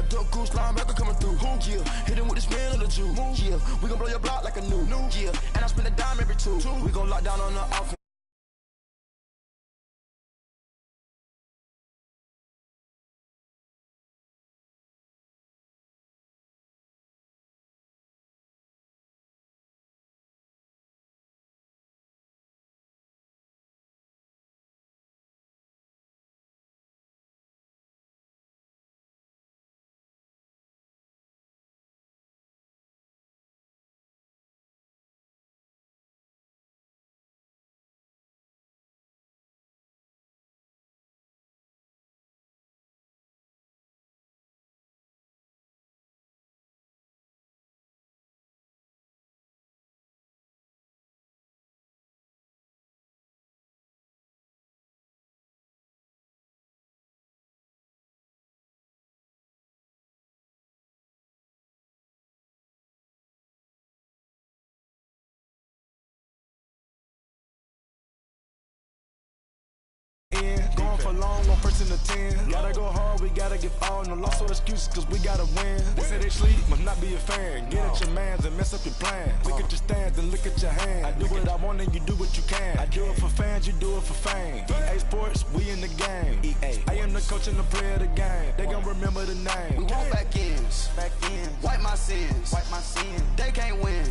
Duck goose, linebacker coming through. Yeah, hit him with the spin of the Jew. Yeah, we gon' blow your block like a new. Yeah, and I spend a dime every two. We gon' lock down on the offense. Going for long, 1 person to 10. Gotta go hard, we gotta give all. No loss or excuses, cause we gotta win. They say they sleep, must not be a fan. Get at your mans and mess up your plan. Look at your stands and look at your hands. I do what I want and you do what you can. I do it for fans, you do it for fame. EA Sports, we in the game. EA. I am the coach and the player of the game. They gon' remember the name. We want back ends. Wipe my sins. They can't win.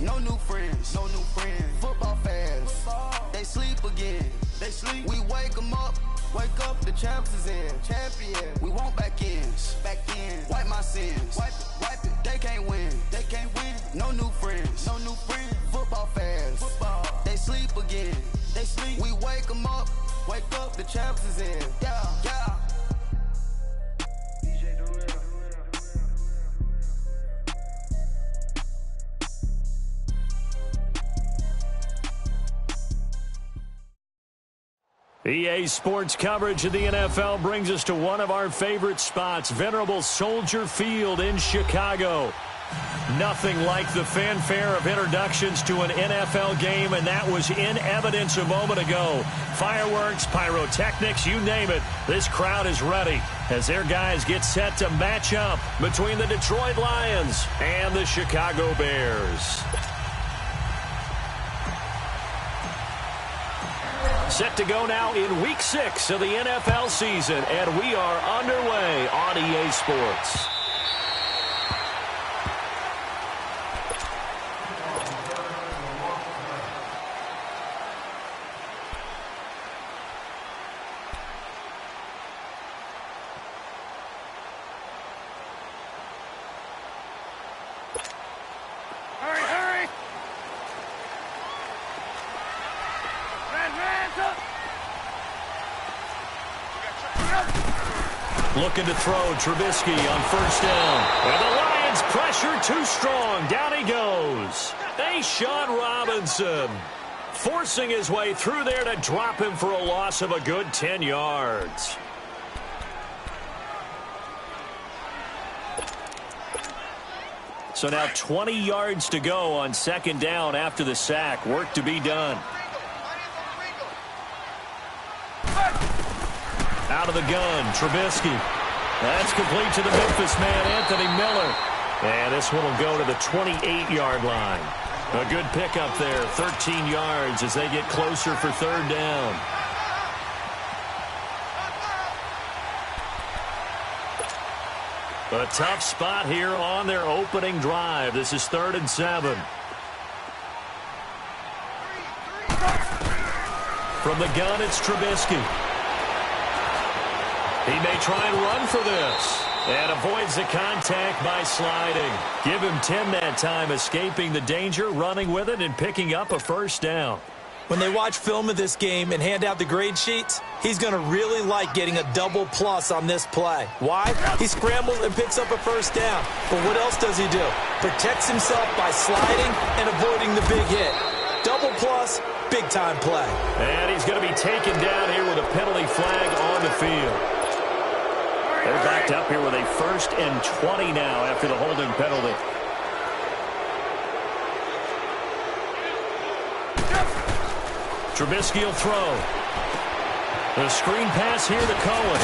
No new friends. Football fans. They sleep again. We wake them up. Wake up, the champs is in. Champion. We want back ends. Wipe my sins. Wipe it. They can't win. No new friends. Football fans. They sleep again. We wake them up. Wake up, the champs is in. Yeah. EA Sports coverage of the NFL brings us to one of our favorite spots, venerable Soldier Field in Chicago. Nothing like the fanfare of introductions to an NFL game, and that was in evidence a moment ago. Fireworks, pyrotechnics, you name it. This crowd is ready as their guys get set to match up between the Detroit Lions and the Chicago Bears. Set to go now in Week 6 of the NFL season, and we are underway on EA Sports. Looking to throw, Trubisky on first down. And the Lions pressure too strong. Down he goes. Sean Robinson forcing his way through there to drop him for a loss of a good 10 yards. So now 20 yards to go on second down after the sack. Work to be done. Out of the gun, Trubisky. That's complete to the Memphis man, Anthony Miller. And this one will go to the 28-yard line. A good pickup there, 13 yards as they get closer for third down. A tough spot here on their opening drive. This is 3rd and 7. From the gun, it's Trubisky. He may try and run for this. And avoids the contact by sliding. Give him 10 that time, escaping the danger, running with it, and picking up a first down. When they watch film of this game and hand out the grade sheets, he's going to really like getting a double plus on this play. Why? He scrambles and picks up a first down. But what else does he do? Protects himself by sliding and avoiding the big hit. Double plus, big-time play. And he's going to be taken down here with a penalty flag on the field. They're backed up here with a 1st and 20 now after the holding penalty. Trubisky will throw. The screen pass here to Cohen.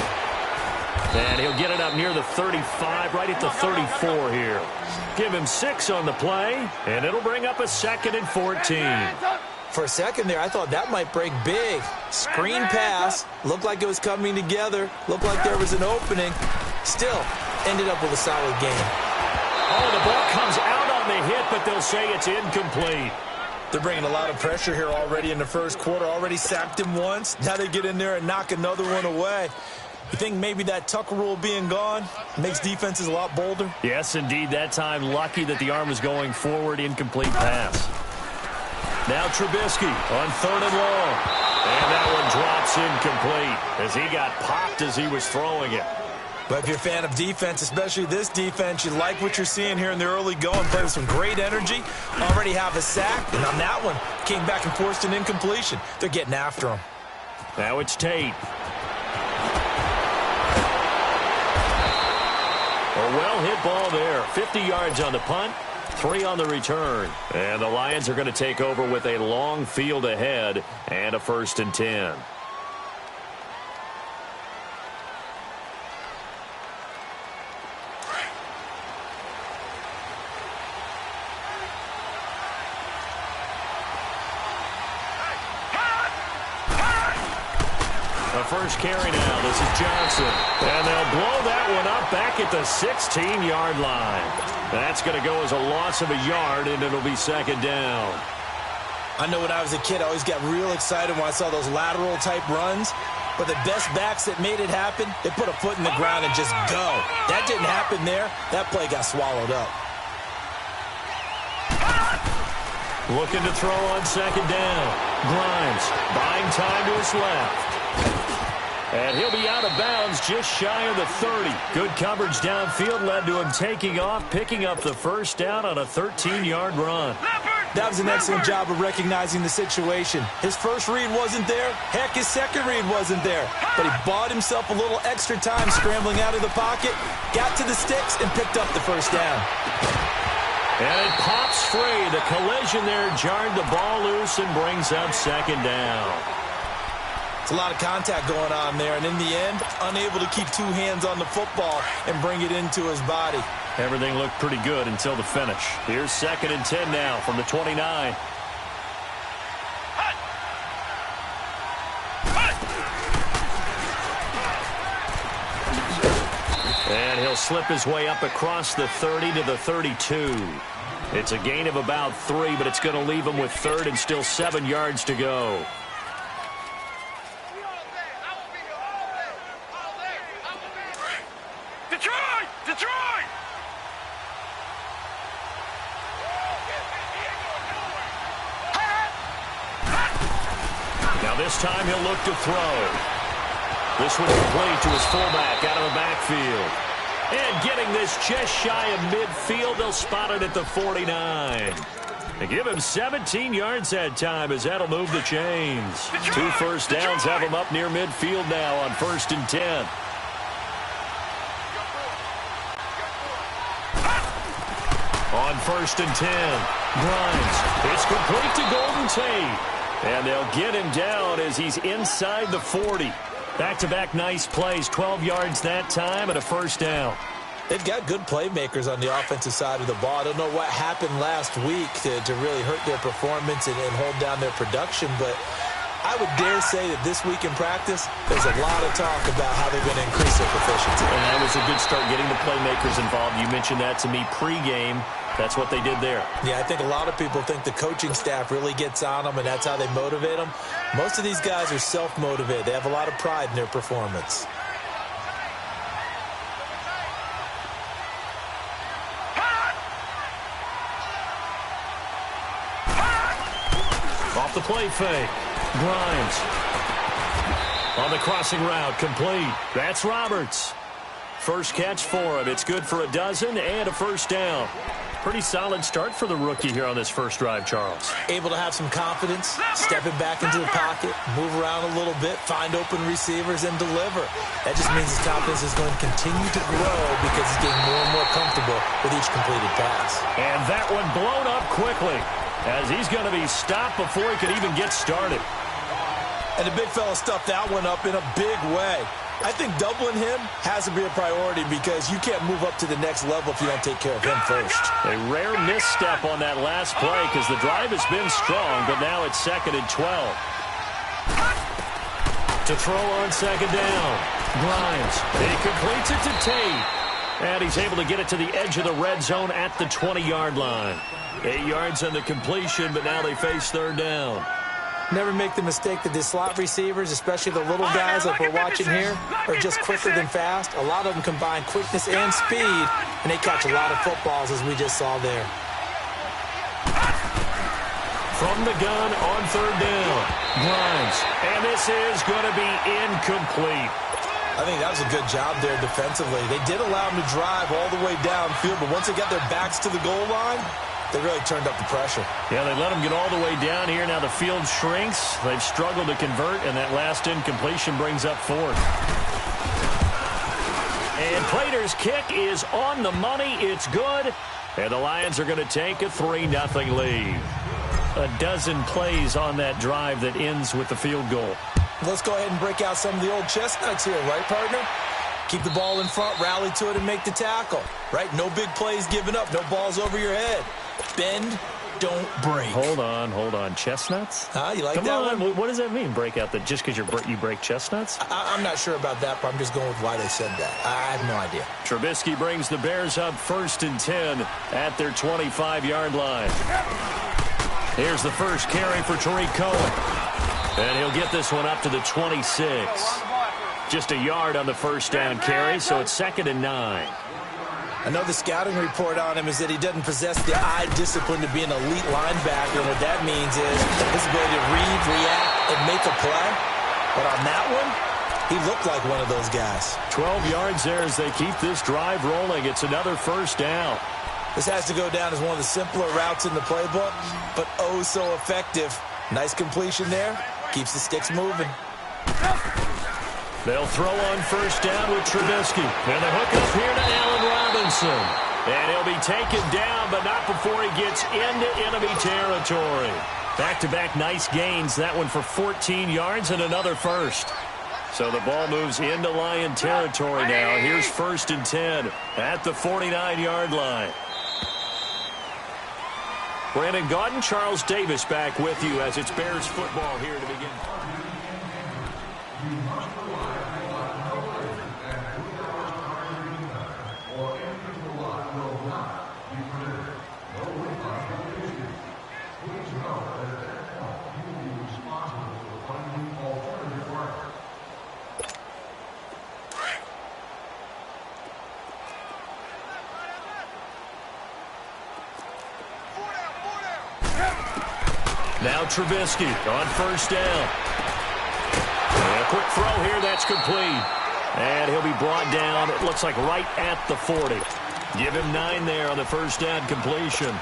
And he'll get it up near the 35, right at the 34 here. Give him 6 on the play, and it'll bring up a 2nd and 14. For a second there, I thought that might break big. Screen pass. Looked like it was coming together. Looked like there was an opening. Still, ended up with a solid game. Oh, the ball comes out on the hit, but they'll say it's incomplete. They're bringing a lot of pressure here already in the first quarter. Already sacked him once. Now they get in there and knock another one away. You think maybe that Tucker rule being gone makes defenses a lot bolder? Yes, indeed. That time, lucky that the arm was going forward. Incomplete pass. Now Trubisky on 3rd and long. And that one drops incomplete as he got popped as he was throwing it. But if you're a fan of defense, especially this defense, you like what you're seeing here in the early going. Play with some great energy. Already have a sack. And on that one, came back and forced an incompletion. They're getting after him. Now it's Tate. A well-hit ball there. 50 yards on the punt. 3 on the return. And the Lions are going to take over with a long field ahead and a 1st and 10. The first carry now. This is Johnson. And they'll blow that one up back at the 16-yard line. That's going to go as a loss of a yard, and it'll be 2nd down. I know when I was a kid, I always got real excited when I saw those lateral-type runs. But the best backs that made it happen, they put a foot in the ground and just go. That didn't happen there. That play got swallowed up. Looking to throw on 2nd down. Grimes buying time to his left. And he'll be out of bounds just shy of the 30. Good coverage downfield led to him taking off, picking up the 1st down on a 13-yard run. That was an excellent job of recognizing the situation. His first read wasn't there. Heck, his second read wasn't there. But he bought himself a little extra time scrambling out of the pocket, got to the sticks, and picked up the 1st down. And it pops free. The collision there jarred the ball loose and brings up 2nd down. It's a lot of contact going on there, and in the end, unable to keep 2 hands on the football and bring it into his body. Everything looked pretty good until the finish. Here's 2nd and 10 now from the 29. And he'll slip his way up across the 30 to the 32. It's a gain of about 3, but it's going to leave him with 3rd and still 7 yards to go. This time he'll look to throw. This one complete to his fullback out of the backfield. And getting this just shy of midfield, they'll spot it at the 49. They give him 17 yards that time as that'll move the chains. 2 1st downs have him up near midfield now on 1st and 10. On 1st and 10, Grimes. It's complete to Golden Tate. And they'll get him down as he's inside the 40. Back-to-back nice plays, 12 yards that time and a 1st down. They've got good playmakers on the offensive side of the ball. I don't know what happened last week to really hurt their performance and hold down their production, but I would dare say that this week in practice, there's a lot of talk about how they're going to increase their proficiency. And that was a good start getting the playmakers involved. You mentioned that to me pregame. That's what they did there. Yeah, I think a lot of people think the coaching staff really gets on them, and that's how they motivate them. Most of these guys are self-motivated. They have a lot of pride in their performance. Off the play fake. Grimes. On the crossing route, complete. That's Roberts. First catch for him. It's good for a dozen and a 1st down. Pretty solid start for the rookie here on this first drive, Charles. Able to have some confidence, stepping back into the pocket, move around a little bit, find open receivers, and deliver. That just means his confidence is going to continue to grow because he's getting more and more comfortable with each completed pass. And that one blown up quickly as he's going to be stopped before he could even get started. And the big fella stuffed that one up in a big way. I think doubling him has to be a priority because you can't move up to the next level if you don't take care of him first. A rare misstep on that last play because the drive has been strong, but now it's 2nd and 12. To throw on 2nd down. Grimes. He completes it to Tate. And he's able to get it to the edge of the red zone at the 20-yard line. 8 yards on the completion, but now they face 3rd down. Never make the mistake that the slot receivers, especially the little guys like we're watching here, are just quicker than fast. A lot of them combine quickness and speed, and they catch a lot of footballs, as we just saw there. From the gun on 3rd down. Grimes. And this is going to be incomplete. I think that was a good job there defensively. They did allow them to drive all the way downfield, but once they got their backs to the goal line, they really turned up the pressure. Yeah, they let them get all the way down here. Now the field shrinks. They've struggled to convert, and that last incompletion brings up 4th. And Prater's kick is on the money. It's good. And the Lions are going to take a 3-0 lead. A dozen plays on that drive that ends with the field goal. Let's go ahead and break out some of the old chestnuts here, right, partner? Keep the ball in front, rally to it, and make the tackle, right? No big plays given up, no balls over your head. Bend, don't break. Hold on. Chestnuts? You like Come that on. one? What does that mean, break out? Just because you break chestnuts? I'm not sure about that, but I'm just going with why they said that. I have no idea. Trubisky brings the Bears up 1st and 10 at their 25-yard line. Here's the first carry for Tariq Cohen. And he'll get this one up to the 26. Just a yard on the first down carry, so it's 2nd and 9. I know the scouting report on him is that he doesn't possess the eye discipline to be an elite linebacker. And what that means is his ability to read, react, and make a play. But on that one, he looked like one of those guys. 12 yards there as they keep this drive rolling. It's another first down. This has to go down as one of the simpler routes in the playbook, but oh so effective. Nice completion there. Keeps the sticks moving. They'll throw on first down with Trubisky. And the hook up here to Allen Robinson. And he'll be taken down, but not before he gets into enemy territory. Back-to-back nice gains. That one for 14 yards and another first. So the ball moves into Lion territory now. Here's 1st and 10 at the 49-yard line. Brandon Gaudin, Charles Davis back with you as it's Bears football here to begin. Now Trubisky on first down. And a quick throw here, that's complete. And he'll be brought down, it looks like right at the 40. Give him 9 there on the first down completion.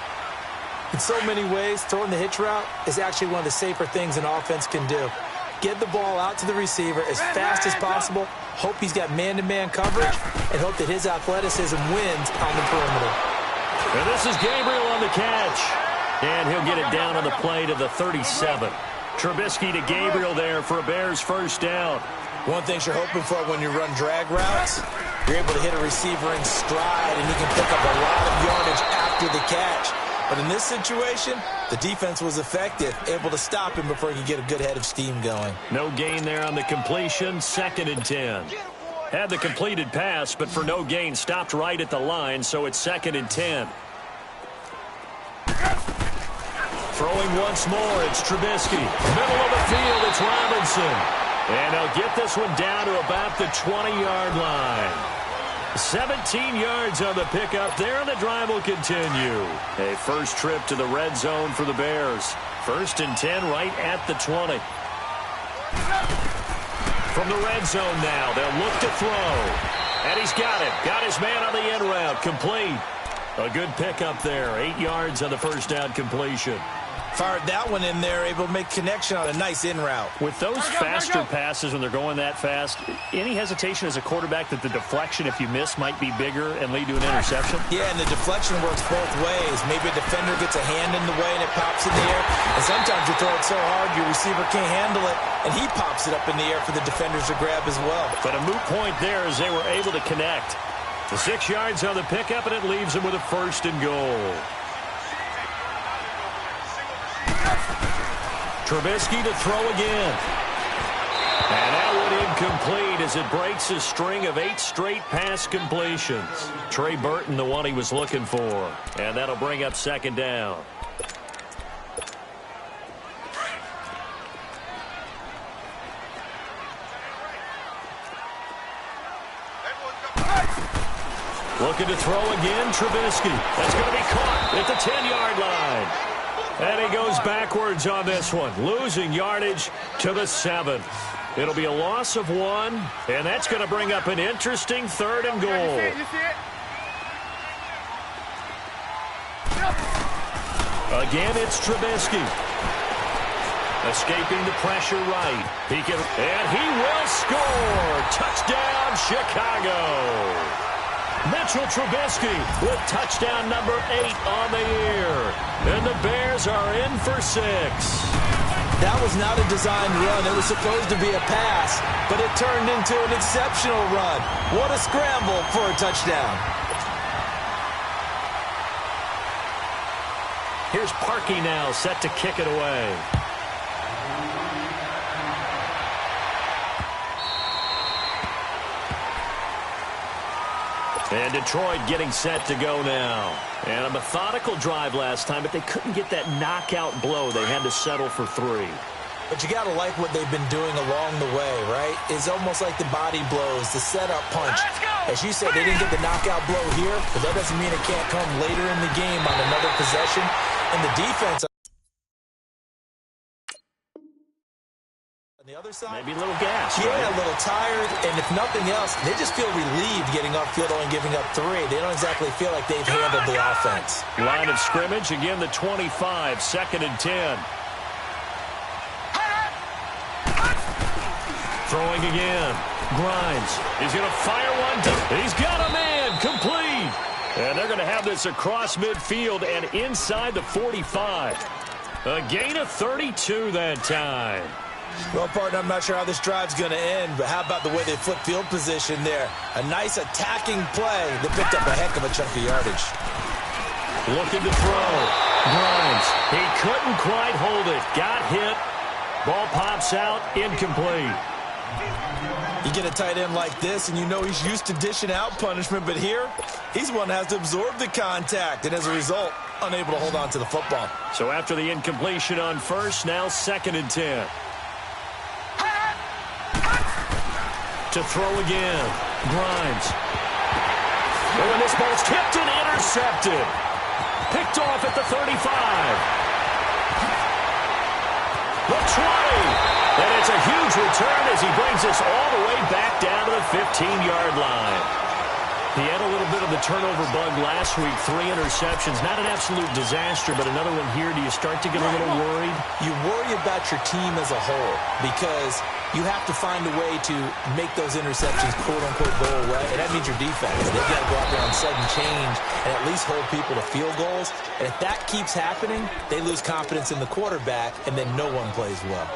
In so many ways, throwing the hitch route is actually one of the safer things an offense can do. Get the ball out to the receiver as fast as possible, hope he's got man-to-man coverage, and hope that his athleticism wins on the perimeter. And this is Gabriel on the catch. And he'll get it down on the play to the 37. Trubisky to Gabriel there for a Bears first down. One thing you're hoping for when you run drag routes, you're able to hit a receiver in stride, and he can pick up a lot of yardage after the catch. But in this situation, the defense was effective, able to stop him before he could get a good head of steam going. No gain there on the completion, 2nd and 10. Had the completed pass, but for no gain, stopped right at the line, so it's 2nd and 10. Throwing once more, it's Trubisky. Middle of the field, it's Robinson. And he'll get this one down to about the 20-yard line. 17 yards on the pickup there, and the drive will continue. A first trip to the red zone for the Bears. 1st and 10 right at the 20. From the red zone now, they'll look to throw. And he's got it. Got his man on the end route. Complete. A good pickup there. 8 yards on the first down completion. Fired that one in there, able to make connection on a nice in route. With those faster passes when they're going that fast, any hesitation as a quarterback that the deflection, if you miss, might be bigger and lead to an interception? Yeah, and the deflection works both ways. Maybe a defender gets a hand in the way and it pops in the air. And sometimes you throw it so hard your receiver can't handle it, and he pops it up in the air for the defenders to grab as well. But a moot point there as they were able to connect. The 6 yards on the pickup, and it leaves them with a 1st and goal. Trubisky to throw again. And that one incomplete as it breaks a string of 8 straight pass completions. Trey Burton, the one he was looking for. And that'll bring up 2nd down. Looking to throw again, Trubisky. That's going to be caught at the 10-yard line. And he goes backwards on this one, losing yardage to the 7th. It'll be a loss of 1, and that's going to bring up an interesting 3rd and goal. Again, it's Trubisky. Escaping the pressure right. And he will score. Touchdown, Chicago. Mitchell Trubisky with touchdown number 8 on the year. And the Bears are in for 6. That was not a designed run. It was supposed to be a pass, but it turned into an exceptional run. What a scramble for a touchdown. Here's Parkey now, set to kick it away. And Detroit getting set to go now. And a methodical drive last time, but they couldn't get that knockout blow. They had to settle for 3. But you got to like what they've been doing along the way, right? It's almost like the body blows, the setup punch. As you said, they didn't get the knockout blow here, but that doesn't mean it can't come later in the game on another possession. And the defense on the other side, maybe a little gas. Yeah, right? A little tired, and if nothing else, they just feel relieved getting upfield and giving up 3. They don't exactly feel like they've handled the offense. Line of scrimmage, again the 25, 2nd and 10. Throwing again. Grimes. He's going to fire one. He's got a man. Complete. And they're going to have this across midfield and inside the 45. A gain of 32 that time. Well, partner, I'm not sure how this drive's going to end, but how about the way they flip field position there? A nice attacking play that picked up a heck of a chunk of yardage. Looking to throw. Grimes. He couldn't quite hold it. Got hit. Ball pops out. Incomplete. You get a tight end like this, and you know he's used to dishing out punishment, but here, he's one that has to absorb the contact, and as a result, unable to hold on to the football. So after the incompletion on 1st, now 2nd and 10. To throw again. Grimes. Oh, and this ball's tipped and intercepted. Picked off at the 35. The 20. And it's a huge return as he brings us all the way back down to the 15-yard line. He had a little bit of the turnover bug last week, 3 interceptions. Not an absolute disaster, but another one here. Do you start to get a little worried? You worry about your team as a whole because you have to find a way to make those interceptions, quote-unquote, go away, and that means your defense. They've got to go out there on sudden change and at least hold people to field goals. And if that keeps happening, they lose confidence in the quarterback, and then no one plays well.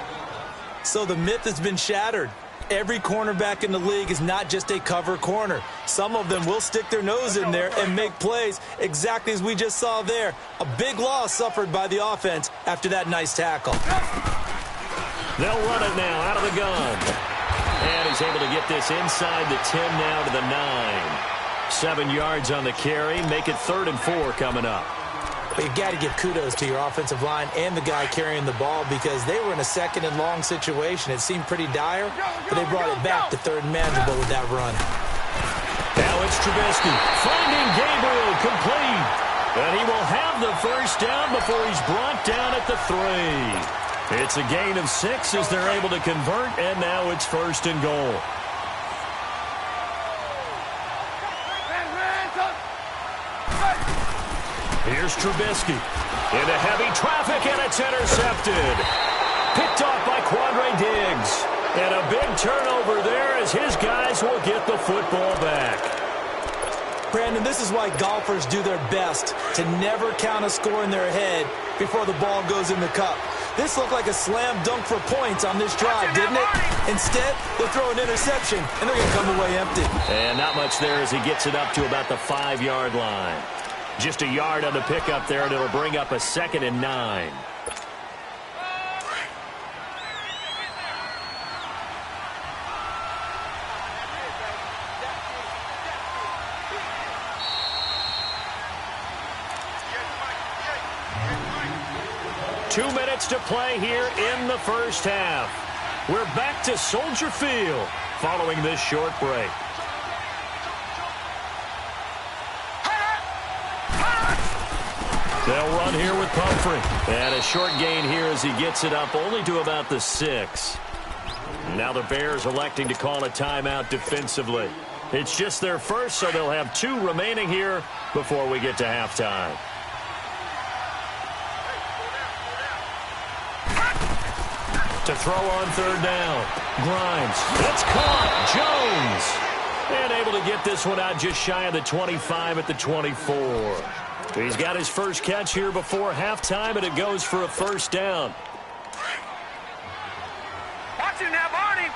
So the myth has been shattered. Every cornerback in the league is not just a cover corner. Some of them will stick their nose in there and make plays exactly as we just saw there. A big loss suffered by the offense after that nice tackle. They'll run it now out of the gun. And he's able to get this inside the 10 now to the 9. 7 yards on the carry. Make it 3rd and 4 coming up. But you've got to give kudos to your offensive line and the guy carrying the ball because they were in a 2nd and long situation. It seemed pretty dire, but they brought it back to 3rd and manageable with that run. Now it's Trubisky finding Gabriel complete. And he will have the 1st down before he's brought down at the 3. It's a gain of 6 as they're able to convert, and now it's 1st and goal. Here's Trubisky into heavy traffic, and a It's intercepted. Picked off by Quandre Diggs. And a big turnover there as his guys will get the football back. Brandon, this is why golfers do their best to never count a score in their head before the ball goes in the cup. This looked like a slam dunk for points on this drive, didn't it? Instead, they'll throw an interception, and they're going to come away empty. And not much there as he gets it up to about the 5-yard line. Just a yard on the pickup there, and it'll bring up a 2nd and 9. Two minutes to play here in the first half. We're back to Soldier Field following this short break. They'll run here with Pumphrey. And a short gain here as he gets it up only to about the 6. Now the Bears electing to call a timeout defensively. It's just their first, so they'll have 2 remaining here before we get to halftime. To throw on 3rd down. Grimes. It's caught. Jones. And able to get this one out just shy of the 25 at the 24. He's got his first catch here before halftime, and it goes for a 1st down. Watch him now, Barney.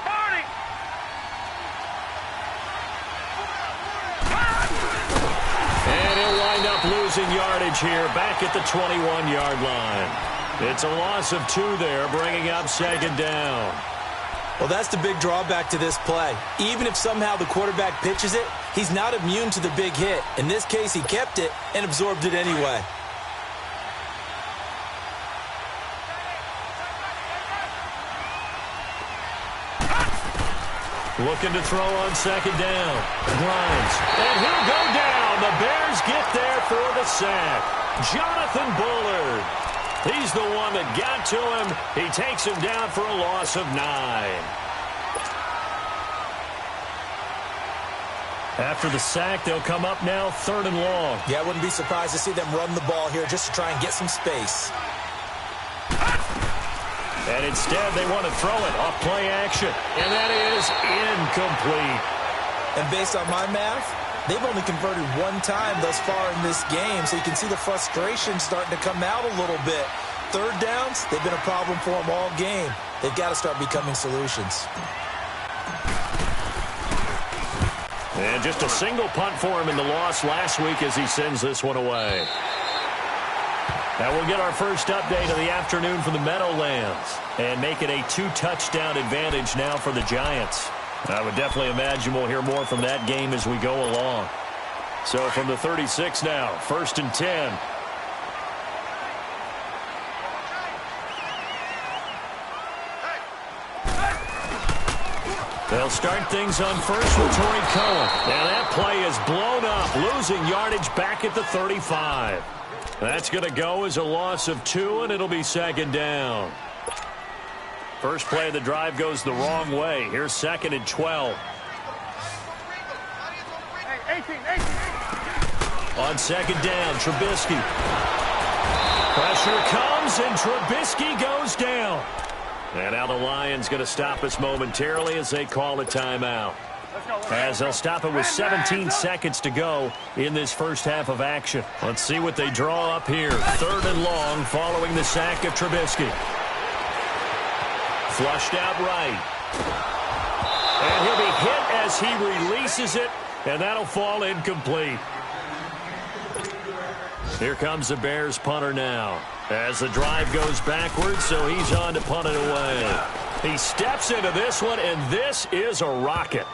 And he'll wind up losing yardage here back at the 21-yard line. It's a loss of 2 there, bringing up 2nd down. Well, that's the big drawback to this play. Even if somehow the quarterback pitches it, he's not immune to the big hit. In this case, he kept it and absorbed it anyway. Looking to throw on 2nd down. Grimes. And he'll go down. The Bears get there for the sack. Jonathan Bullard. He's the one that got to him. He takes him down for a loss of 9. After the sack, they'll come up now 3rd and long. Yeah, I wouldn't be surprised to see them run the ball here just to try and get some space. And instead, they want to throw it off play action. And that is incomplete. And based on my math, they've only converted 1 time thus far in this game, so you can see the frustration starting to come out a little bit. 3rd downs, they've been a problem for them all game. They've got to start becoming solutions. And just a single punt for him in the loss last week as he sends this one away. Now we'll get our first update of the afternoon from the Meadowlands and make it a 2-touchdown advantage now for the Giants. I would definitely imagine we'll hear more from that game as we go along. So from the 36 now, 1st and 10. They'll start things on first with Torrey Cohen. And that play is blown up, losing yardage back at the 35. That's going to go as a loss of 2, and it'll be 2nd down. First play of the drive goes the wrong way. Here's 2nd and 12. On 2nd down, Trubisky. Pressure comes, and Trubisky goes down. And now the Lions going to stop us momentarily as they call a timeout. As they'll stop it with 17 seconds to go in this first half of action. Let's see what they draw up here. 3rd and long following the sack of Trubisky. Flushed out right. And he'll be hit as he releases it, and that'll fall incomplete. Here comes the Bears punter now. As the drive goes backwards, so he's on to punt it away. He steps into this one, and this is a rocket.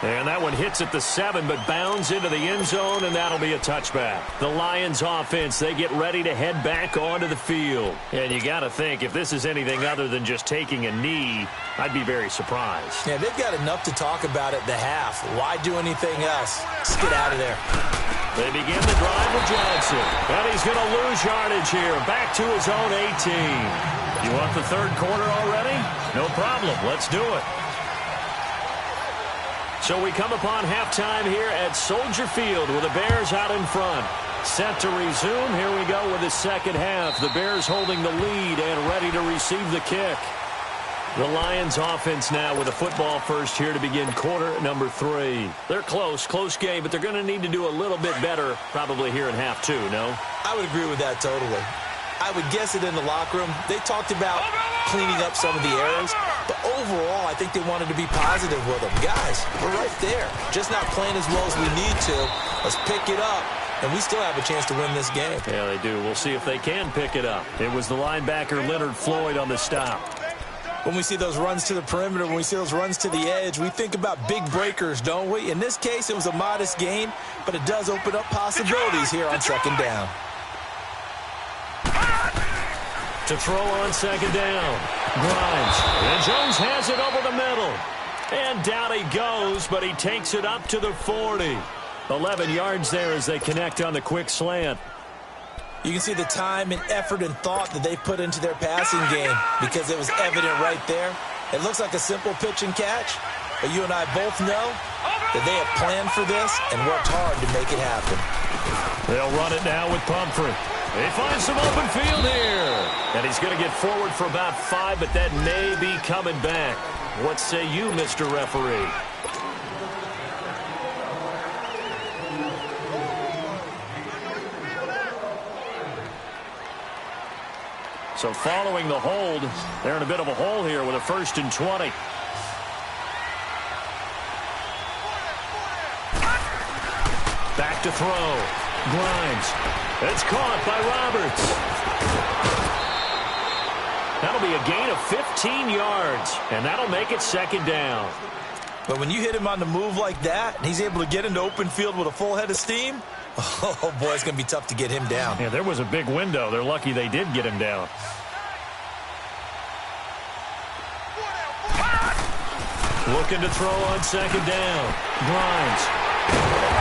And that one hits at the 7, but bounds into the end zone, and that'll be a touchback. The Lions offense, they get ready to head back onto the field. And you got to think, if this is anything other than just taking a knee, I'd be very surprised. Yeah, they've got enough to talk about at the half. Why do anything else? Just get out of there. They begin the drive with Johnson. And he's going to lose yardage here. Back to his own 18. You want the 3rd quarter already? No problem. Let's do it. So we come upon halftime here at Soldier Field with the Bears out in front. Set to resume. Here we go with the second half. The Bears holding the lead and ready to receive the kick. The Lions offense now with a football first here to begin quarter number 3. They're close game, but they're going to need to do a little bit better probably here in half 2, no? I would agree with that totally. I would guess it in the locker room. They talked about cleaning up some of the errors, but overall I think they wanted to be positive with them. Guys, we're right there. Just not playing as well as we need to. Let's pick it up, and we still have a chance to win this game. Yeah, they do. We'll see if they can pick it up. It was the linebacker Leonard Floyd on the stop. When we see those runs to the perimeter, when we see those runs to the edge, we think about big breakers, don't we? In this case, it was a modest gain, but it does open up possibilities here on second down. To throw on second down. Grimes. And Jones has it over the middle. And down he goes, but he takes it up to the 40. 11 yards there as they connect on the quick slant. You can see the time and effort and thought that they put into their passing game because it was evident right there. It looks like a simple pitch and catch, but you and I both know that they have planned for this and worked hard to make it happen. They'll run it now with Pumphrey. He finds some open field here. And he's going to get forward for about 5, but that may be coming back. What say you, Mr. Referee? So following the hold, they're in a bit of a hole here with a 1st and 20. Back to throw. Grimes. It's caught by Roberts. That'll be a gain of 15 yards, and that'll make it second down. But when you hit him on the move like that, and he's able to get into open field with a full head of steam, oh, boy, it's going to be tough to get him down. Yeah, there was a big window. They're lucky they did get him down. Looking to throw on second down. Grimes.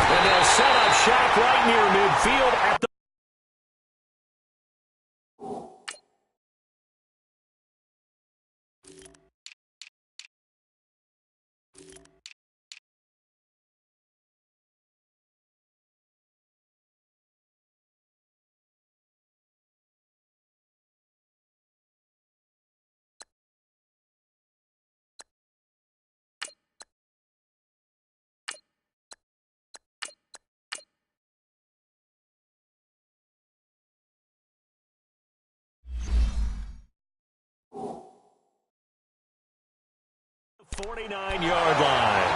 And they'll set up shop right near midfield at the... the 49-yard line.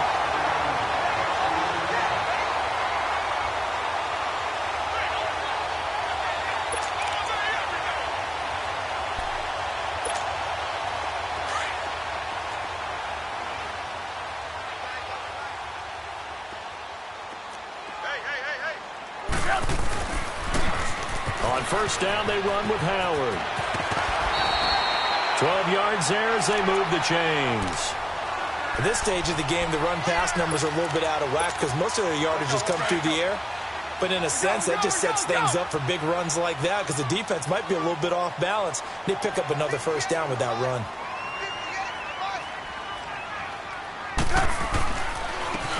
On first down, they run with Howard. 12 yards there as they move the chains. At this stage of the game, the run-pass numbers are a little bit out of whack because most of their yardage has come through the air. But in a sense, that just sets things up for big runs like that because the defense might be a little bit off balance. They pick up another first down with that run.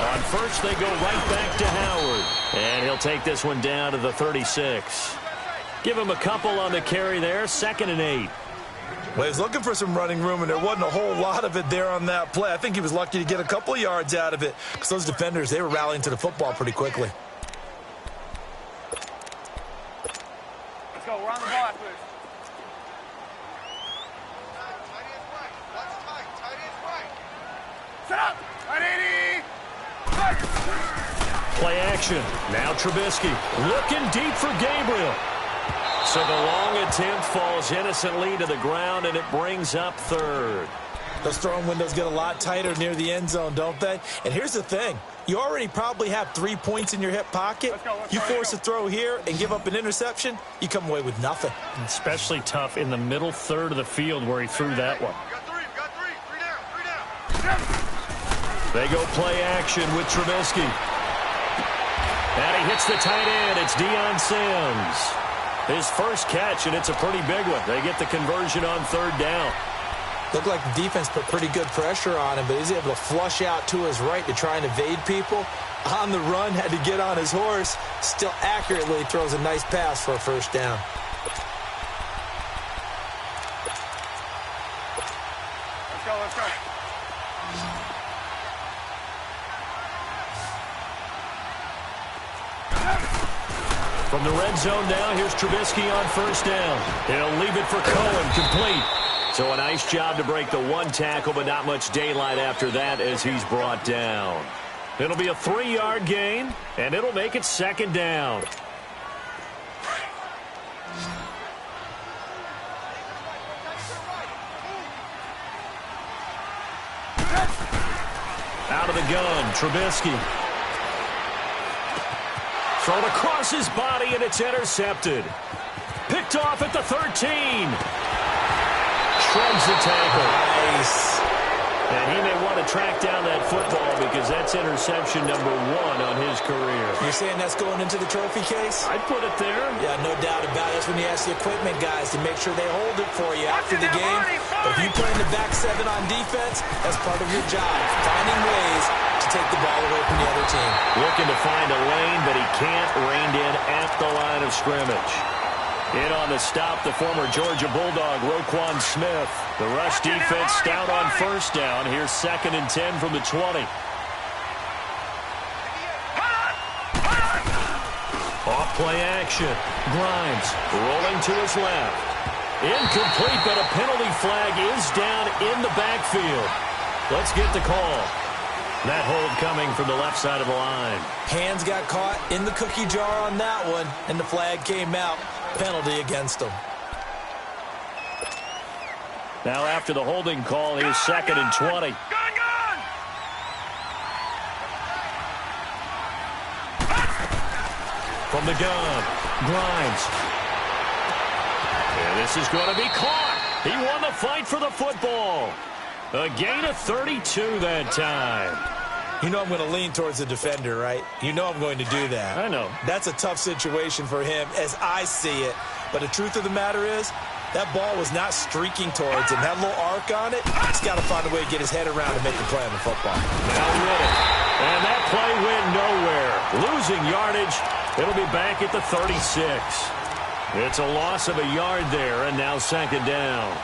On first, they go right back to Howard. And he'll take this one down to the 36. Give him a couple on the carry there, 2nd and 8. Well, he was looking for some running room, and there wasn't a whole lot of it there on that play. I think he was lucky to get a couple yards out of it because those defenders, they were rallying to the football pretty quickly. Let's go. We're on the ball after this. Set up. 180. Play action. Now Trubisky looking deep for Gabriel. So the long attempt falls innocently to the ground, and it brings up 3rd. Those throwing windows get a lot tighter near the end zone, don't they? And here's the thing. You already probably have 3 points in your hip pocket. You force a throw here and give up an interception, you come away with nothing. Especially tough in the middle 3rd of the field where he threw that one. They go play action with Trubisky. And he hits the tight end. It's Deion Sims. His first catch, and it's a pretty big one. They get the conversion on 3rd down. Looked like the defense put pretty good pressure on him, but he's able to flush out to his right to try and evade people. On the run, had to get on his horse. Still accurately throws a nice pass for a first down. Let's go, let's go. From the red zone now, here's Trubisky on first down. He'll leave it for Cohen, complete. So a nice job to break the one tackle, but not much daylight after that as he's brought down. It'll be a 3-yard gain, and it'll make it second down. Out of the gun, Trubisky. Thrown across his body, and it's intercepted. Picked off at the 13. Shreds the tackle. Nice. And he may want to track down that football because that's interception number 1 on his career. You're saying that's going into the trophy case? I'd put it there. Yeah, no doubt about it. That's when you ask the equipment guys to make sure they hold it for you after the game. But if you play in the back 7 on defense, that's part of your job, finding ways to take the ball away from the other team. Looking to find a lane, but he can't. Reined in at the line of scrimmage. In on the stop, the former Georgia Bulldog, Roquan Smith. The rush defense stout on first down. Here's 2nd and 10 from the 20. Off play action. Grimes rolling to his left. Incomplete, but a penalty flag is down in the backfield. Let's get the call. That hold coming from the left side of the line. Hands got caught in the cookie jar on that one, and the flag came out. Penalty against him. Now after the holding call, here's 2nd and 20. From the gun, Grimes. And this is going to be caught. He won the fight for the football. A gain of 32 that time. You know I'm going to lean towards the defender, right? You know I'm going to do that. I know. That's a tough situation for him as I see it. But the truth of the matter is, that ball was not streaking towards him. That little arc on it, he's got to find a way to get his head around and make the play on the football. Now with it. And that play went nowhere. Losing yardage. It'll be back at the 36. It's a loss of a yard there, and now 2nd down.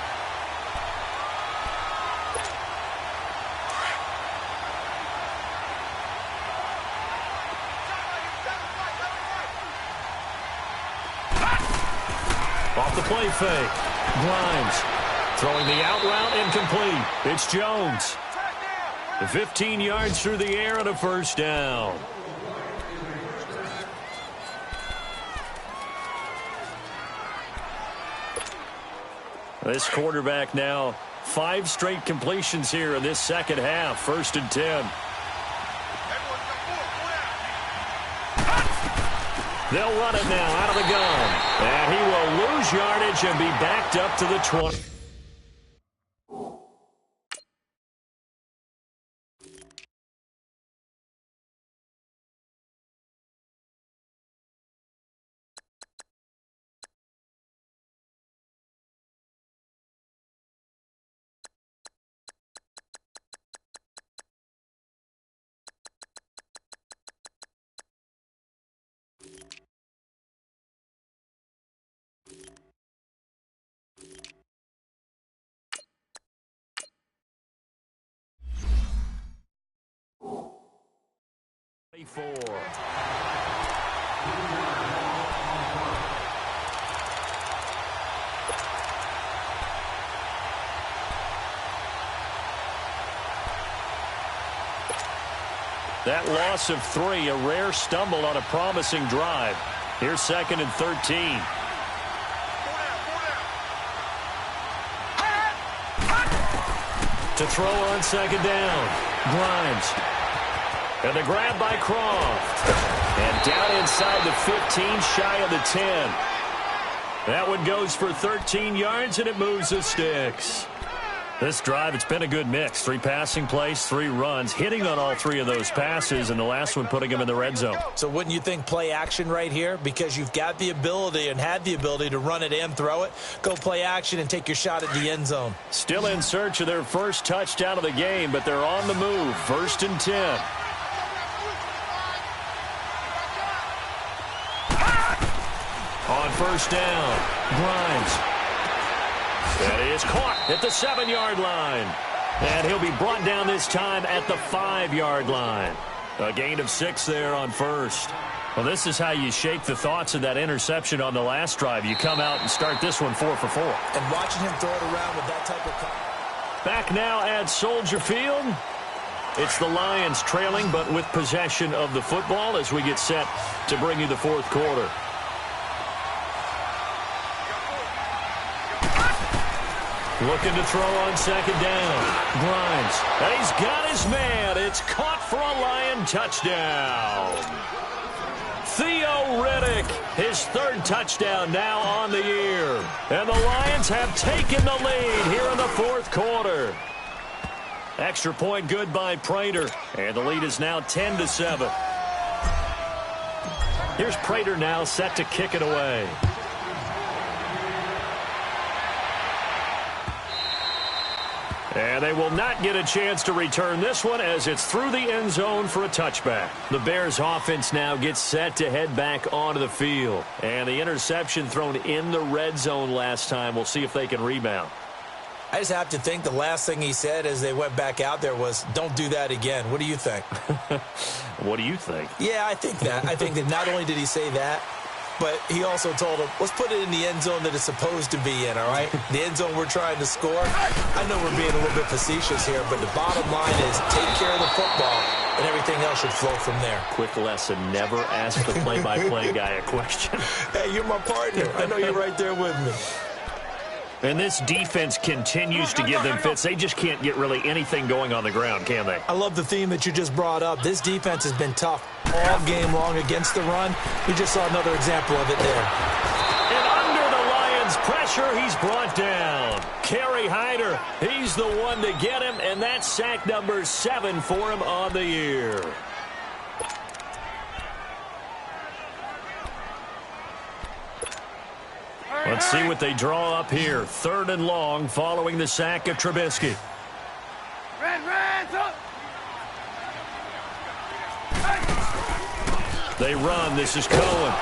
Off the play fake. Grimes throwing the out route incomplete. It's Jones. 15 yards through the air and a first down. This quarterback now 5 straight completions here in this second half. 1st and 10. They'll run it now out of the gun. And he will lose yardage and be backed up to the 20. That loss of 3, a rare stumble on a promising drive. Here's 2nd and 13. To throw on 2nd down. Grimes. And the grab by Croft. And down inside the 15, shy of the 10. That one goes for 13 yards, and it moves the sticks. This drive, it's been a good mix. 3 passing plays, 3 runs, hitting on all 3 of those passes, and the last one putting them in the red zone. So wouldn't you think play action right here? Because you've got the ability and had the ability to run it and throw it. Go play action and take your shot at the end zone. Still in search of their first touchdown of the game, but they're on the move. 1st and 10. On 1st down, Grimes. That is caught at the 7-yard line. And he'll be brought down this time at the 5-yard line. A gain of 6 there on 1st. Well, this is how you shake the thoughts of that interception on the last drive. You come out and start this one 4 for 4. And watching him throw it around with that type of... Back now at Soldier Field. It's the Lions trailing, but with possession of the football as we get set to bring you the 4th quarter. Looking to throw on 2nd down. Grimes. And he's got his man. It's caught for a Lion touchdown. Theo Riddick, his 3rd touchdown now on the year. And the Lions have taken the lead here in the 4th quarter. Extra point good by Prater. And the lead is now 10-7. Here's Prater now set to kick it away. And they will not get a chance to return this one as it's through the end zone for a touchback. The Bears offense now gets set to head back onto the field. And the interception thrown in the red zone last time. We'll see if they can rebound. I just have to think the last thing he said as they went back out there was, don't do that again. What do you think? What do you think? Yeah, I think that. I think that not only did he say that, but he also told him, let's put it in the end zone that it's supposed to be in, all right? The end zone we're trying to score. I know we're being a little bit facetious here, but the bottom line is take care of the football, and everything else should flow from there. Quick lesson, never ask the play-by-play guy a question. Hey, you're my partner. I know you're right there with me. And this defense continues to give them fits. They just can't get really anything going on the ground, can they? I love the theme that you just brought up. This defense has been tough all game long against the run. We just saw another example of it there. And under the Lions' pressure, he's brought down. Kerry Hyder, he's the one to get him, and that's sack number 7 for him on the year. Let's see what they draw up here. 3rd and long following the sack of Trubisky. They run. This is Cohen.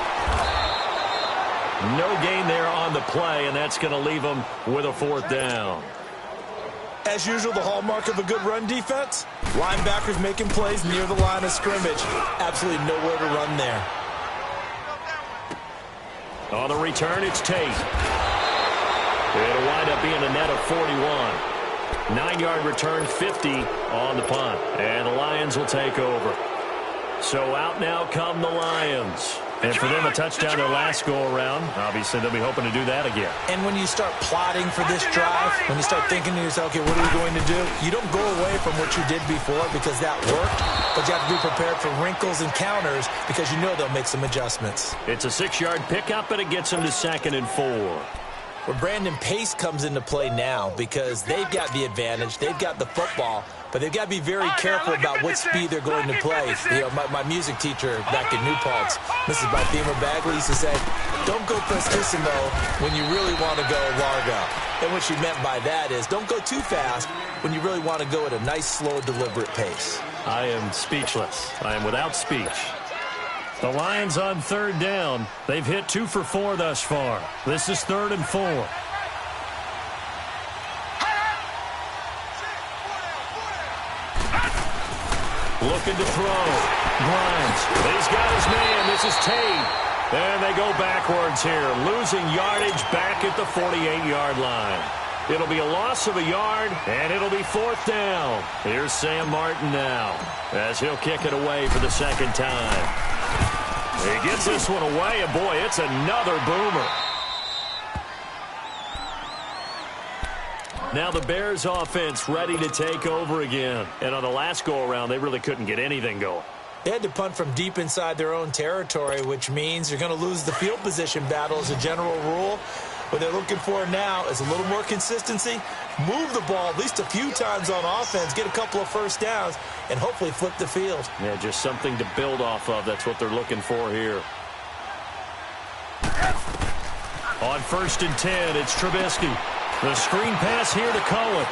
No gain there on the play, and that's going to leave them with a 4th down. As usual, the hallmark of a good run defense, linebackers making plays near the line of scrimmage. Absolutely nowhere to run there. On the return, it's Tate. It'll wind up being a net of 41. 9-yard return, 50 on the punt. And the Lions will take over. So out now come the Lions. And for them, a touchdown their last go-around. Obviously, they'll be hoping to do that again. And when you start plotting for this drive, when you start thinking to yourself, okay, what are we going to do? You don't go away from what you did before because that worked, but you have to be prepared for wrinkles and counters because you know they'll make some adjustments. It's a 6-yard pickup, and it gets them to 2nd and 4. Where Brandon Pace comes into play now because they've got the advantage, they've got the football, but they've got to be very careful about what speed they're going to play. You know, my music teacher back in New Paltz, Mrs. Bythemer Bagley, used to say, don't go prestissimo when you really want to go largo. And what she meant by that is don't go too fast when you really want to go at a nice, slow, deliberate pace. I am speechless. I am without speech. The Lions on 3rd down. They've hit 2 for 4 thus far. This is 3rd and 4. Looking to throw. Grimes. He's got his man. This is Tate. And they go backwards here. Losing yardage back at the 48-yard line. It'll be a loss of a yard, and it'll be 4th down. Here's Sam Martin now as he'll kick it away for the 2nd time. He gets this one away, and boy, it's another boomer. Now the Bears offense ready to take over again. And on the last go-around, they really couldn't get anything going. They had to punt from deep inside their own territory, which means you're going to lose the field position battle as a general rule. What they're looking for now is a little more consistency, move the ball at least a few times on offense, get a couple of first downs, and hopefully flip the field. Yeah, just something to build off of. That's what they're looking for here. On 1st and 10, it's Trubisky. The screen pass here to Cohen.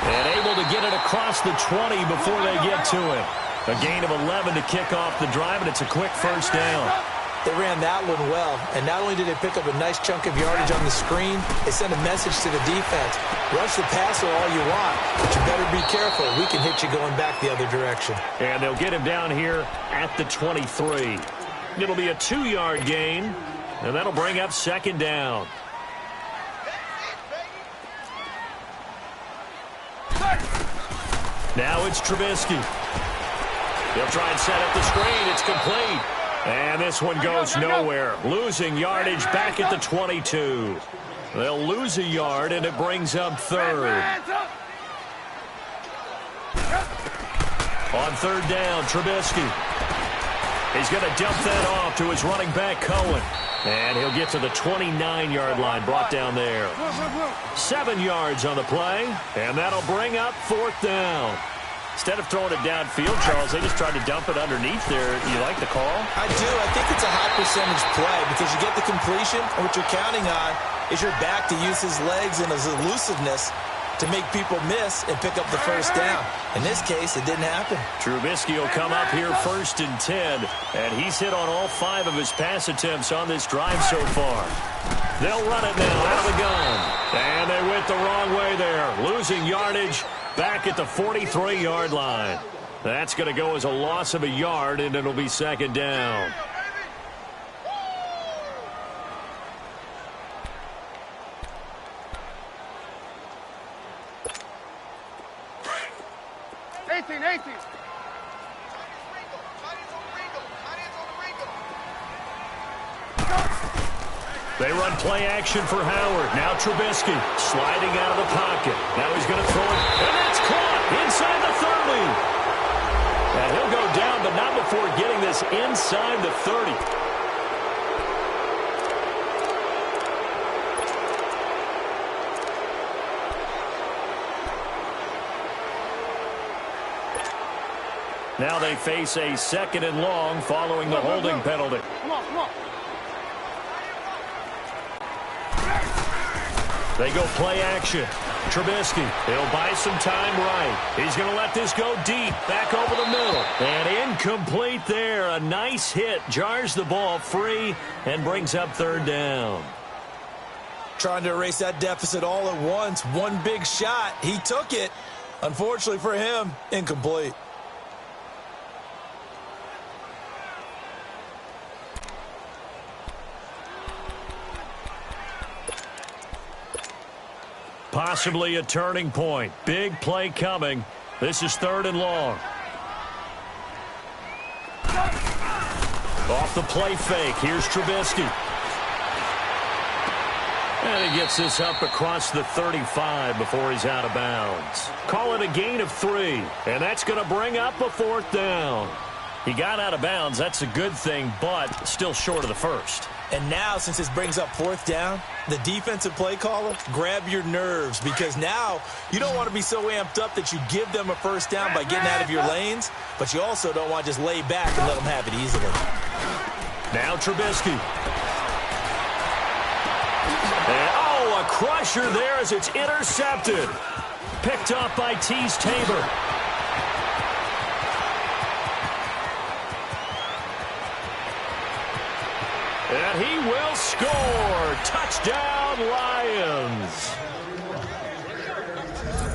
And able to get it across the 20 before they get to it. A gain of 11 to kick off the drive, and it's a quick first down. They ran that one well, and not only did they pick up a nice chunk of yardage on the screen, they sent a message to the defense. Rush the passer all you want, but you better be careful. We can hit you going back the other direction. And they'll get him down here at the 23. It'll be a 2-yard gain, and that'll bring up 2nd down. Now it's Trubisky. He'll try and set up the screen. It's complete. And this one goes nowhere. Losing yardage back at the 22. They'll lose a yard, and it brings up 3rd. On 3rd down, Trubisky. He's going to dump that off to his running back, Cohen. And he'll get to the 29-yard line, brought down there. 7 yards on the play, and that'll bring up 4th down. Instead of throwing it downfield, Charles, they just tried to dump it underneath there. You like the call? I do. I think it's a high percentage play because you get the completion, and what you're counting on is your back to use his legs and his elusiveness to make people miss and pick up the first down. In this case, it didn't happen. Trubisky will come up here 1st and 10, and he's hit on all 5 of his pass attempts on this drive so far. They'll run it now out of the gun. And they went the wrong way there, losing yardage back at the 43-yard line. That's going to go as a loss of a yard, and it'll be 2nd down. They run play action for Howard. Now Trubisky sliding out of the pocket. Now he's going to throw it, and it's caught inside the 30. And he'll go down, but not before getting this inside the 30. Now they face a 2nd and long following the holding penalty. Come on. They go play action. Trubisky, he'll buy some time right. He's going to let this go deep, back over the middle. And incomplete there. A nice hit, jars the ball free, and brings up 3rd down. Trying to erase that deficit all at once. One big shot. He took it. Unfortunately for him, incomplete. Possibly a turning point. Big play coming. This is 3rd and long. Off the play fake. Here's Trubisky. And he gets this up across the 35 before he's out of bounds. Call it a gain of 3. And that's going to bring up a 4th down. He got out of bounds. That's a good thing, but still short of the first. And now, since this brings up 4th down, the defensive play caller, grab your nerves, because now you don't want to be so amped up that you give them a first down by getting out of your lanes, but you also don't want to just lay back and let them have it easily. Now Trubisky. And, a crusher there as it's intercepted. Picked off by Tease Tabor. And he will score. Touchdown, Lions.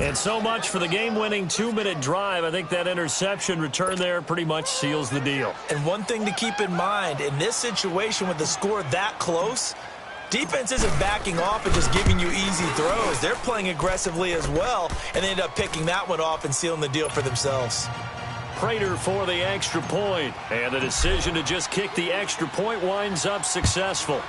And so much for the game-winning 2-minute drive. I think that interception return there pretty much seals the deal. And one thing to keep in mind, in this situation with the score that close, defense isn't backing off and just giving you easy throws. They're playing aggressively as well, and they end up picking that one off and sealing the deal for themselves. Prater for the extra point, and the decision to just kick the extra point winds up successful.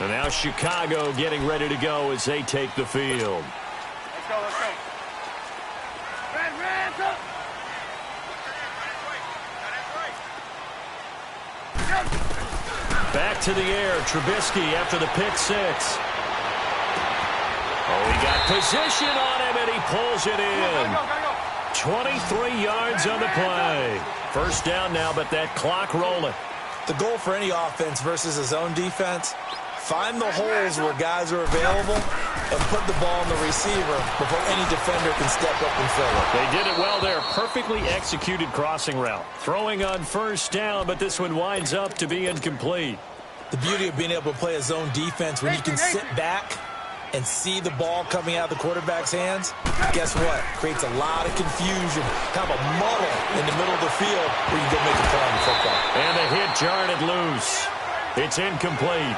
And now Chicago getting ready to go as they take the field. Let's go. Red, up. Back to the air, Trubisky after the pick six. Oh, he got position on him, and he pulls it in. 23 yards on the play. First down now, but that clock rolling. The goal for any offense versus his own defense, find the holes where guys are available and put the ball on the receiver before any defender can step up and fill it. They did it well there. Perfectly executed crossing route. Throwing on first down, but this one winds up to be incomplete. The beauty of being able to play a zone defense when you can sit back and see the ball coming out of the quarterback's hands, guess what? Creates a lot of confusion, kind of a muddle in the middle of the field where you go make a play on the football. And the hit jarred it loose. It's incomplete.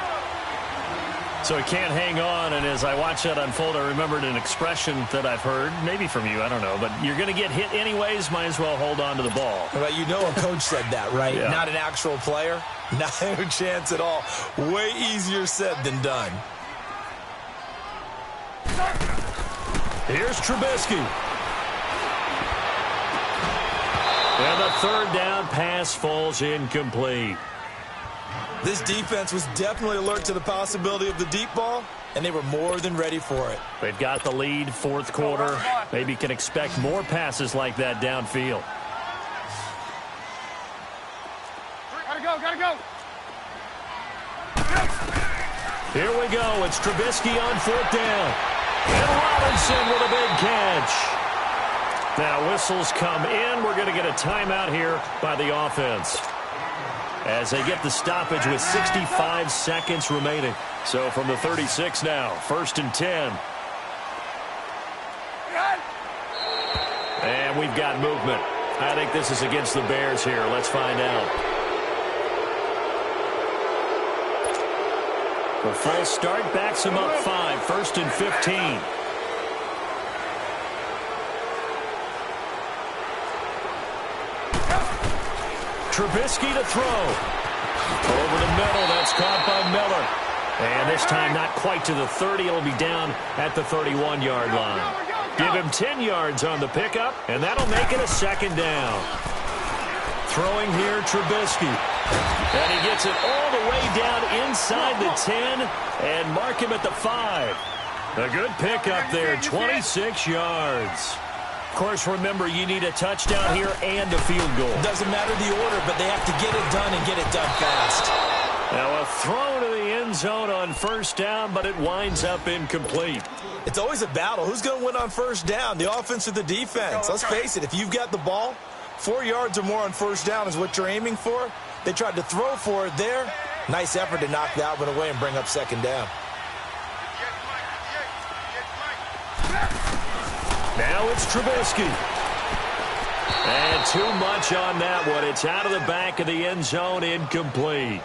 So he can't hang on, and as I watch that unfold, I remembered an expression that I've heard, maybe from you, I don't know, but you're going to get hit anyways, might as well hold on to the ball. Well, you know a coach said that, right? Yeah. Not an actual player. Not a chance at all. Way easier said than done. Here's Trubisky. And the third down pass falls incomplete. This defense was definitely alert to the possibility of the deep ball, and they were more than ready for it. They've got the lead, fourth quarter. Maybe can expect more passes like that downfield. Gotta go. Here we go. It's Trubisky on fourth down. And Robinson with a big catch. Now whistles come in. We're going to get a timeout here by the offense, as they get the stoppage with 65 seconds remaining. So from the 36 now, 1st and 10. And we've got movement. I think this is against the Bears here. Let's find out. The full start backs him up 5, 1st and 15. Trubisky to throw. Over the middle, that's caught by Miller. And this time not quite to the 30. It'll be down at the 31-yard line. Give him 10 yards on the pickup, and that'll make it a second down. Throwing here, Trubisky. And he gets it all the way down inside the 10 and mark him at the 5. A good pickup there, 26 yards. Of course, remember, you need a touchdown here and a field goal. Doesn't matter the order, but they have to get it done and get it done fast. Now a throw to the end zone on first down, but it winds up incomplete. It's always a battle. Who's going to win on first down, the offense or the defense? Let's face it, if you've got the ball, 4 yards or more on first down is what you're aiming for. They tried to throw for it there. Nice effort to knock that one away and bring up second down. Now it's Trubisky. And too much on that one. It's out of the back of the end zone, incomplete.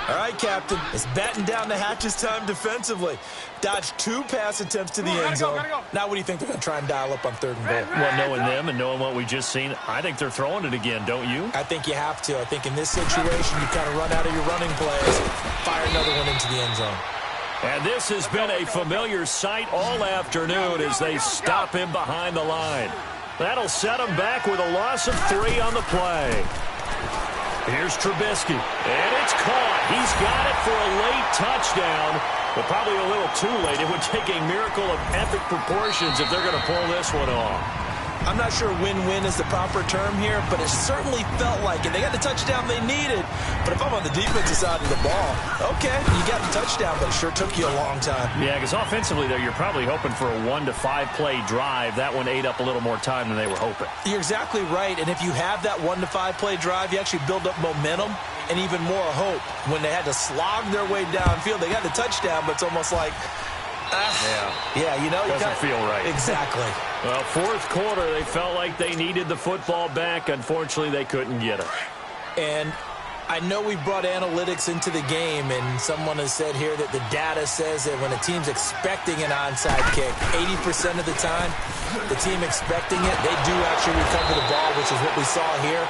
All right, Captain. It's batten down the hatches time defensively. Dodged 2 pass attempts to the end zone. Now what do you think they're going to try and dial up on 3rd and goal? Well, knowing them and knowing what we just seen, I think they're throwing it again, don't you? I think you have to. I think in this situation, you kind of run out of your running plays, fire another one into the end zone. And this has been a familiar sight all afternoon as they stop him behind the line. That'll set him back with a loss of 3 on the play. Here's Trubisky, and it's caught. He's got it for a late touchdown, but probably a little too late. It would take a miracle of epic proportions if they're going to pull this one off. I'm not sure win-win is the proper term here, but it certainly felt like it. They got the touchdown they needed, but if I'm on the defensive side of the ball, okay, you got the touchdown, but it sure took you a long time. Yeah, because offensively, though, you're probably hoping for a 1 to 5 play drive. That one ate up a little more time than they were hoping. You're exactly right, and if you have that 1 to 5 play drive, you actually build up momentum and even more hope. When they had to slog their way downfield, they got the touchdown, but it's almost like, yeah, you know, doesn't feel right. Exactly. Well, 4th quarter, they felt like they needed the football back. Unfortunately, they couldn't get it. And I know we brought analytics into the game, and someone has said here that the data says that when a team's expecting an onside kick, 80% of the time, the team expecting it, they do actually recover the ball, which is what we saw here.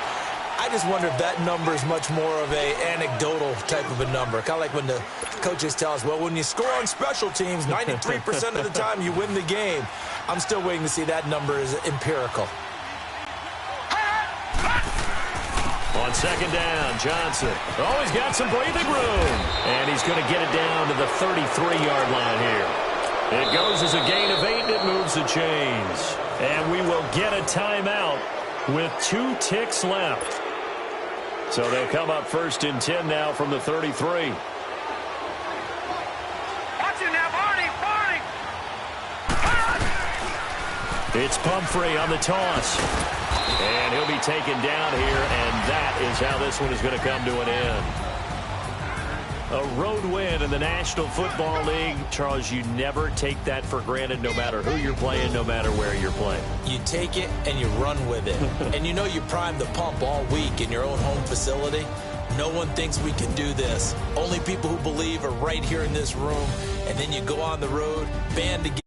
I just wonder if that number is much more of a anecdotal type of a number. Kind of like when the coaches tell us, well, when you score on special teams, 93% of the time you win the game. I'm still waiting to see that number is empirical. On second down. Johnson. Oh, he's got some breathing room. And he's going to get it down to the 33-yard line here. It goes as a gain of 8, and it moves the chains. And we will get a timeout with 2 ticks left. So they'll come up 1st and 10 now from the 33. Watch it now, Barney! It's Pumphrey on the toss. And he'll be taken down here, and that is how this one is going to come to an end. A road win in the National Football League. Charles, you never take that for granted, no matter who you're playing, no matter where you're playing. You take it and you run with it. And you know you prime the pump all week in your own home facility. No one thinks we can do this. Only people who believe are right here in this room. And then you go on the road, band together.